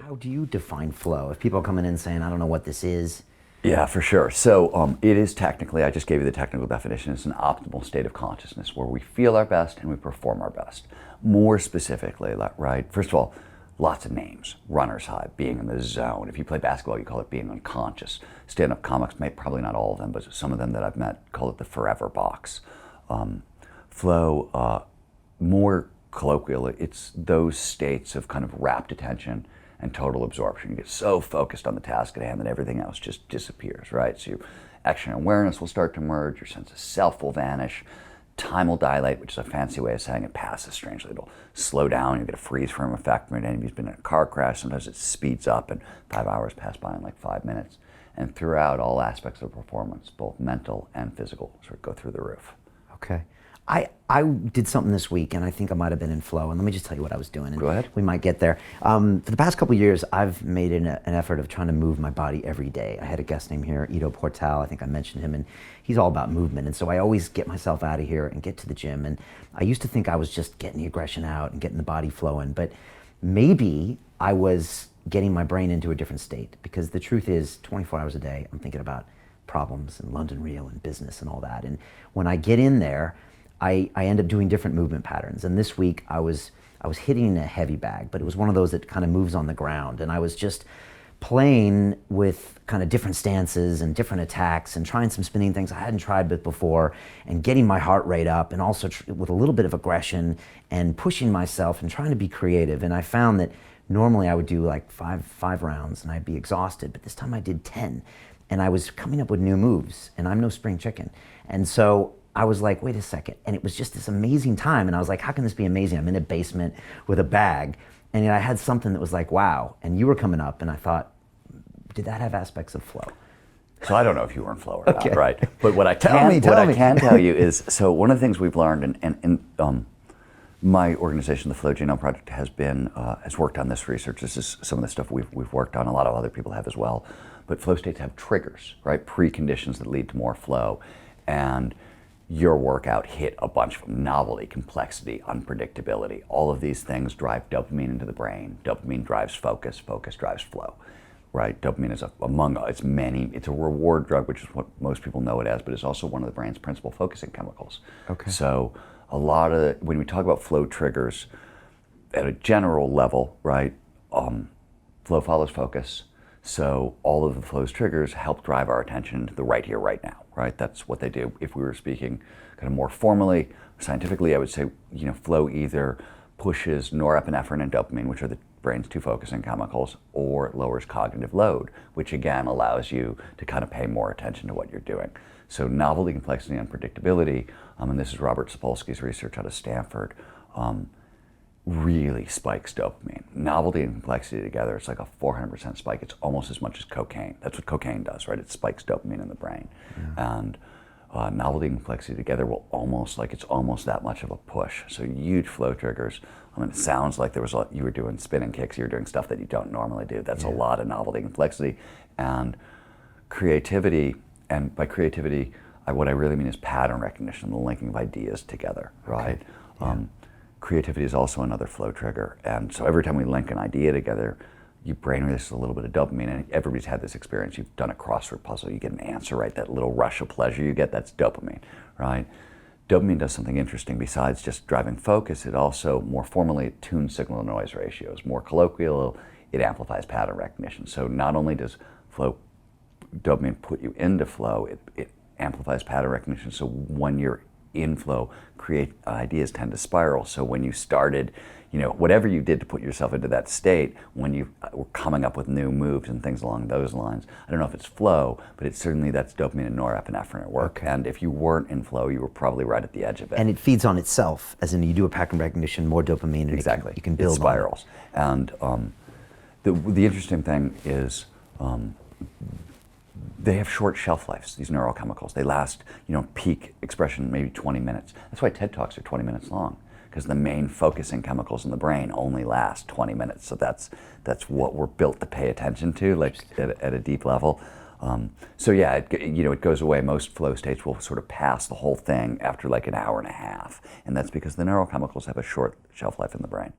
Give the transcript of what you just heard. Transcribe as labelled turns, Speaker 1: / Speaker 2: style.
Speaker 1: How do you define flow? If people are coming in saying, I don't know what this is.
Speaker 2: Yeah, for sure. So it is technically, I just gave you the technical definition, it's an optimal state of consciousness where we feel our best and we perform our best. More specifically, right, first of all, lots of names. Runner's high, being in the zone. If you play basketball, you call it being unconscious. Stand-up comics, probably not all of them, but some of them that I've met call it the forever box. Flow, more colloquially, it's those states of kind of rapt attention and total absorption. You get so focused on the task at hand that everything else just disappears, right? So your action awareness will start to merge, your sense of self will vanish, time will dilate, which is a fancy way of saying it passes strangely. It'll slow down, you get a freeze frame effect. When anybody's been in a car crash, sometimes it speeds up and 5 hours pass by in like 5 minutes. And throughout, all aspects of performance, both mental and physical, sort of go through the roof.
Speaker 1: Okay. I did something this week, and I think I might have been in flow. And let me just tell you what I was doing. And
Speaker 2: go ahead.
Speaker 1: We might get there. For the past couple of years, I've made an effort of trying to move my body every day. I had a guest name here, Ido Portal. I think I mentioned him, and he's all about movement. And so I always get myself out of here and get to the gym. And I used to think I was just getting the aggression out and getting the body flowing, but maybe I was getting my brain into a different state, because the truth is 24 hours a day, I'm thinking about problems and London Real and business and all that. And when I get in there, I end up doing different movement patterns. And this week I was hitting a heavy bag, but it was one of those that kind of moves on the ground. And I was just playing with kind of different stances and different attacks and trying some spinning things I hadn't tried before, and getting my heart rate up, and also with a little bit of aggression and pushing myself and trying to be creative. And I found that normally I would do like five rounds and I'd be exhausted, but this time I did 10, and I was coming up with new moves, and I'm no spring chicken. And so I was like, wait a second. And it was just this amazing time. And I was like, how can this be amazing? I'm in a basement with a bag. And yet I had something that was like, wow. And you were coming up, and I thought, did that have aspects of flow?
Speaker 2: So I don't know if you were in flow or
Speaker 1: Okay.
Speaker 2: not, right? But what I can tell you is, so one of the things we've learned, and my organization, the Flow Genome Project, has worked on this research. This is some of the stuff we've worked on. A lot of other people have as well. But flow states have triggers, right? Preconditions that lead to more flow. And your workout hit a bunch of them: novelty, complexity, unpredictability. All of these things drive dopamine into the brain. Dopamine drives focus. Focus drives flow, right? Dopamine is it's a reward drug, which is what most people know it as, but it's also one of the brain's principal focusing chemicals.
Speaker 1: Okay.
Speaker 2: So when we talk about flow triggers at a general level, right? Flow follows focus. So all of the flow's triggers help drive our attention to the right here, right now, right? That's what they do. If we were speaking kind of more formally, scientifically, I would say, flow either pushes norepinephrine and dopamine, which are the brain's two focusing chemicals, or it lowers cognitive load, which again allows you to kind of pay more attention to what you're doing. So novelty, complexity, and predictability, and this is Robert Sapolsky's research out of Stanford, really spikes dopamine. Novelty and complexity together, it's like a 400% spike. It's almost as much as cocaine. That's what cocaine does, right? It spikes dopamine in the brain. Yeah. And novelty and complexity together it's almost that much of a push. So huge flow triggers. I mean, it sounds like you were doing spinning kicks, you were doing stuff that you don't normally do. That's a lot of novelty and complexity. And creativity, and by creativity, what I really mean is pattern recognition, the linking of ideas together, right? Okay. Yeah. Creativity is also another flow trigger. And so every time we link an idea together, your brain releases a little bit of dopamine. And everybody's had this experience. You've done a crossword puzzle, you get an answer right, that little rush of pleasure you get, that's dopamine, right? Dopamine does something interesting. Besides just driving focus, it also more formally tunes signal to noise ratios. More colloquial, it amplifies pattern recognition. So not only does dopamine put you into flow, it amplifies pattern recognition. So when you're in flow, ideas tend to spiral. So when you started, whatever you did to put yourself into that state, when you were coming up with new moves and things along those lines, I don't know if it's flow, but it's certainly that's dopamine and norepinephrine at work. Okay. And if you weren't in flow, you were probably right at the edge of it.
Speaker 1: And it feeds on itself, as in you do a pattern recognition, more dopamine, and
Speaker 2: exactly.
Speaker 1: You can build.
Speaker 2: It spirals. And the interesting thing is, they have short shelf lives, these neurochemicals. They last, peak expression maybe 20 minutes. That's why TED Talks are 20 minutes long, because the main focusing chemicals in the brain only last 20 minutes. So that's what we're built to pay attention to, like at a deep level. So yeah, it goes away. Most flow states will sort of pass the whole thing after like an hour and a half. And that's because the neurochemicals have a short shelf life in the brain.